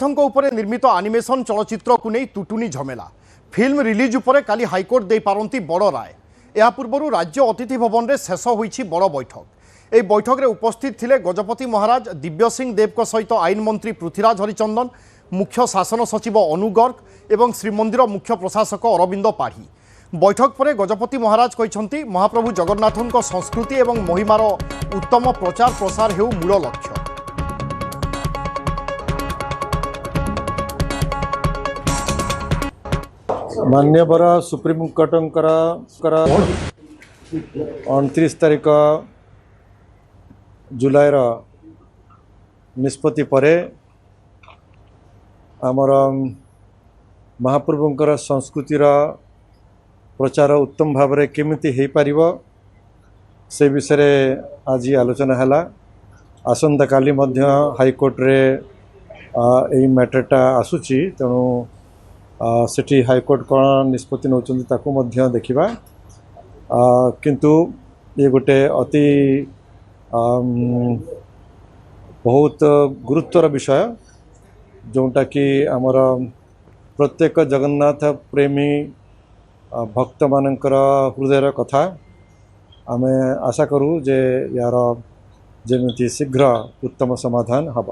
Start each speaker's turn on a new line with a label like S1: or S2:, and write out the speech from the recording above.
S1: उपरे निर्मित आनिमेशन चलचित्र को नहीं तुटुनी झमेला फिल्म रिलीज उपरे काली हाइकोर्ट दे पारंती बड़ राय। या पूर्व राज्य अतिथि भवन में शेष होईछि बड़ बैठक। এই बैठक रे उपस्थित थिले गजपति महाराज दिव्य सिंह देव सहित आईन मंत्री पृथ्वीराज हरिचंदन, मुख्य शासन सचिव अनु गर्ग एवं श्रीमंदिर मुख्य प्रशासक अरविंद पाढ़ी। बैठक पर गजपति महाराज कहते महाप्रभु जगन्नाथों संस्कृति एवं महिमार उत्तम प्रचार प्रसार हेउ मूल लक्ष्य।
S2: मान्यवर सुप्रीम कोर्ट 29 तारिख जुलाई निष्पत्ति परे आमर महाप्रभुंकर संस्कृतिर प्रचार उत्तम भाव में केमिति हो पारिबो से विषय आज आलोचना हैला। आसंता काली मध्य हाईकोर्ट रे एई मैटरटा आसुची, तेणु सेठी हाईकोर्ट कौन निष्पत्ति नौचंदी ताकू मध्य देखिबा। किंतु ये गोटे अति बहुत गुरुत्वर विषय जोटा कि आमर प्रत्येक जगन्नाथ प्रेमी भक्त मानकर हृदय कथा। आमे आशा करूँ जे यार जेमिति शीघ्र उत्तम समाधान हब।